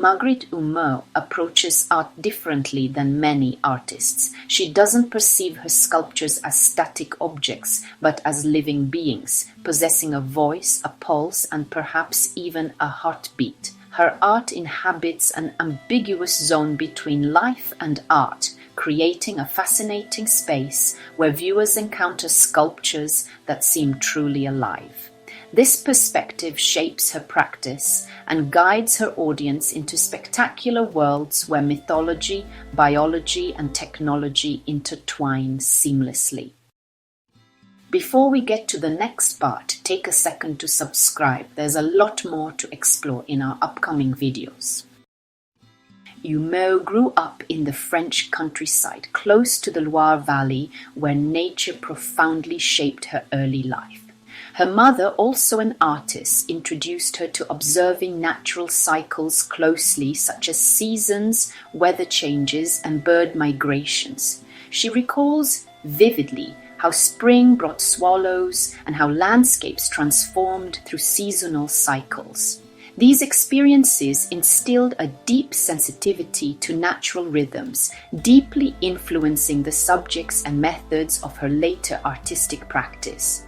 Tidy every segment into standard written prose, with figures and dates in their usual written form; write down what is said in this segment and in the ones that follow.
Marguerite Humeau approaches art differently than many artists. She doesn't perceive her sculptures as static objects, but as living beings, possessing a voice, a pulse, and perhaps even a heartbeat. Her art inhabits an ambiguous zone between life and art, creating a fascinating space where viewers encounter sculptures that seem truly alive. This perspective shapes her practice and guides her audience into spectacular worlds where mythology, biology, and technology intertwine seamlessly. Before we get to the next part, take a second to subscribe. There's a lot more to explore in our upcoming videos. Humeau grew up in the French countryside, close to the Loire Valley, where nature profoundly shaped her early life. Her mother, also an artist, introduced her to observing natural cycles closely, such as seasons, weather changes, and bird migrations. She recalls vividly how spring brought swallows and how landscapes transformed through seasonal cycles. These experiences instilled a deep sensitivity to natural rhythms, deeply influencing the subjects and methods of her later artistic practice.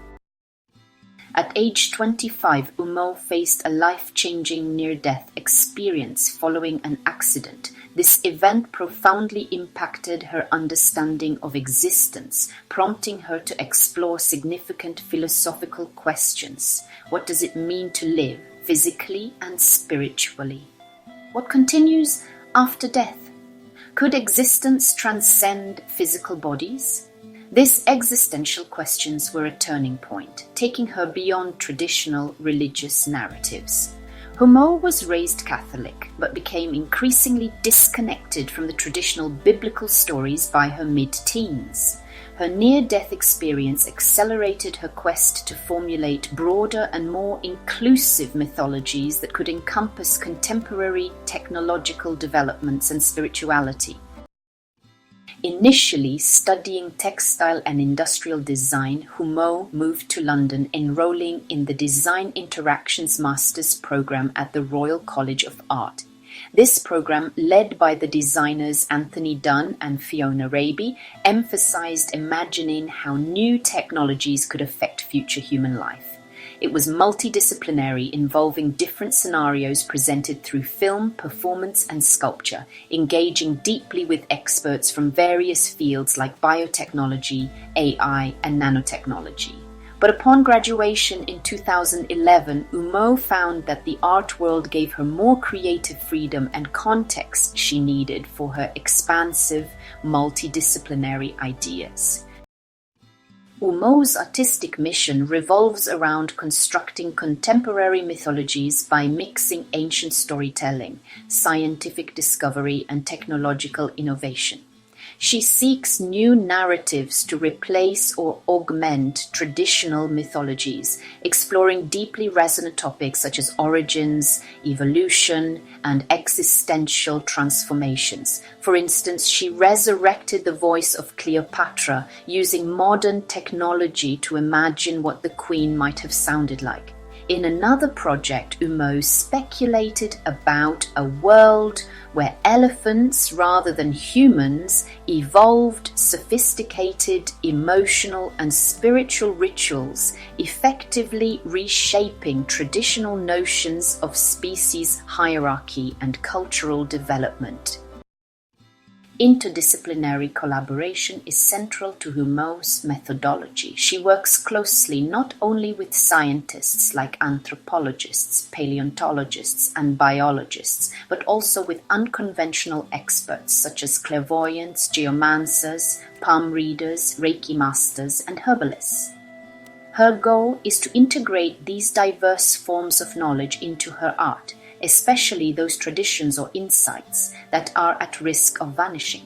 At age 25, Humeau faced a life-changing near-death experience following an accident. This event profoundly impacted her understanding of existence, prompting her to explore significant philosophical questions. What does it mean to live, physically and spiritually? What continues after death? Could existence transcend physical bodies? These existential questions were a turning point, taking her beyond traditional religious narratives. Humeau was raised Catholic, but became increasingly disconnected from the traditional biblical stories by her mid-teens. Her near-death experience accelerated her quest to formulate broader and more inclusive mythologies that could encompass contemporary technological developments and spirituality. Initially studying textile and industrial design, Humeau moved to London, enrolling in the Design Interactions Master's program at the Royal College of Art. This program, led by the designers Anthony Dunn and Fiona Raby, emphasized imagining how new technologies could affect future human life. It was multidisciplinary, involving different scenarios presented through film, performance, and sculpture, engaging deeply with experts from various fields like biotechnology, AI, and nanotechnology. But upon graduation in 2011, Humeau found that the art world gave her more creative freedom and context she needed for her expansive, multidisciplinary ideas. Humeau's artistic mission revolves around constructing contemporary mythologies by mixing ancient storytelling, scientific discovery, and technological innovation. She seeks new narratives to replace or augment traditional mythologies, exploring deeply resonant topics such as origins, evolution, and existential transformations. For instance, she resurrected the voice of Cleopatra, using modern technology to imagine what the queen might have sounded like. In another project, Humeau speculated about a world where elephants, rather than humans, evolved sophisticated emotional and spiritual rituals, effectively reshaping traditional notions of species hierarchy and cultural development. Interdisciplinary collaboration is central to Humeau's methodology. She works closely not only with scientists like anthropologists, paleontologists, and biologists, but also with unconventional experts such as clairvoyants, geomancers, palm readers, Reiki masters, and herbalists. Her goal is to integrate these diverse forms of knowledge into her art, especially those traditions or insights that are at risk of vanishing.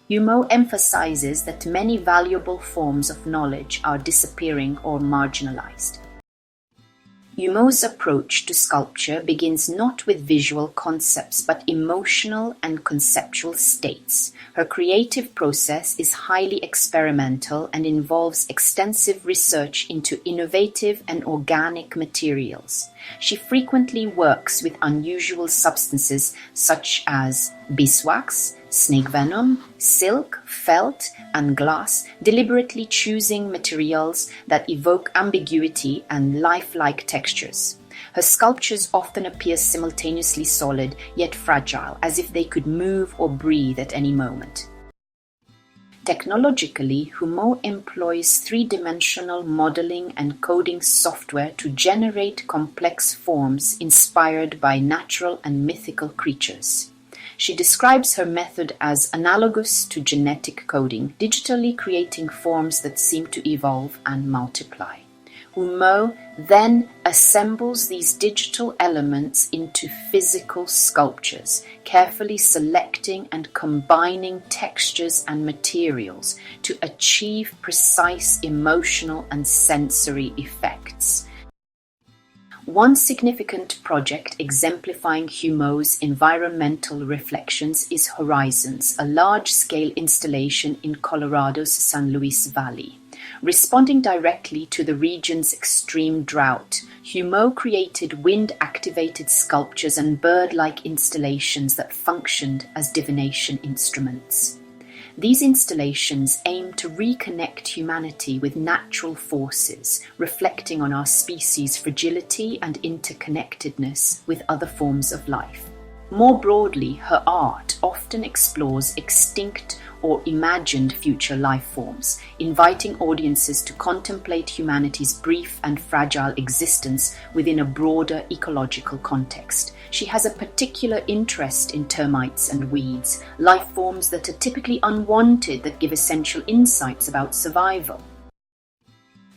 Humeau emphasizes that many valuable forms of knowledge are disappearing or marginalized. Humeau's approach to sculpture begins not with visual concepts but emotional and conceptual states. Her creative process is highly experimental and involves extensive research into innovative and organic materials. She frequently works with unusual substances such as beeswax, snake venom, silk, felt, and glass, deliberately choosing materials that evoke ambiguity and lifelike textures. Her sculptures often appear simultaneously solid yet fragile, as if they could move or breathe at any moment. Technologically, Humeau employs three-dimensional modeling and coding software to generate complex forms inspired by natural and mythical creatures. She describes her method as analogous to genetic coding, digitally creating forms that seem to evolve and multiply. Humeau then assembles these digital elements into physical sculptures, carefully selecting and combining textures and materials to achieve precise emotional and sensory effects. One significant project exemplifying Humeau's environmental reflections is Horizons, a large-scale installation in Colorado's San Luis Valley. Responding directly to the region's extreme drought, Humeau created wind-activated sculptures and bird-like installations that functioned as divination instruments. These installations aim to reconnect humanity with natural forces, reflecting on our species' fragility and interconnectedness with other forms of life. More broadly, her art often explores extinct or imagined future life forms, inviting audiences to contemplate humanity's brief and fragile existence within a broader ecological context. She has a particular interest in termites and weeds, life forms that are typically unwanted that give essential insights about survival.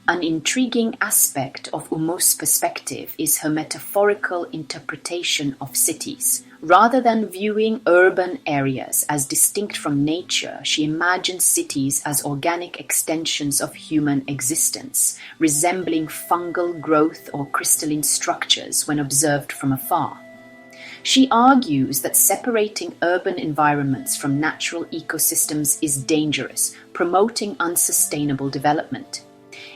An intriguing aspect of Humeau's perspective is her metaphorical interpretation of cities. Rather than viewing urban areas as distinct from nature, she imagines cities as organic extensions of human existence, resembling fungal growth or crystalline structures when observed from afar. She argues that separating urban environments from natural ecosystems is dangerous, promoting unsustainable development.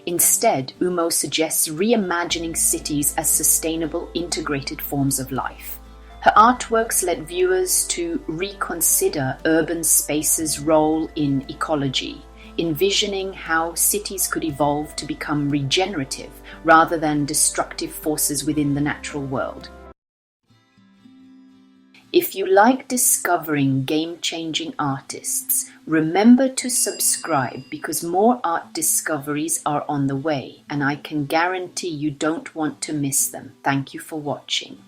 Instead, Humeau suggests reimagining cities as sustainable, integrated forms of life. Her artworks led viewers to reconsider urban spaces' role in ecology, envisioning how cities could evolve to become regenerative rather than destructive forces within the natural world. If you like discovering game-changing artists, remember to subscribe because more art discoveries are on the way, and I can guarantee you don't want to miss them. Thank you for watching.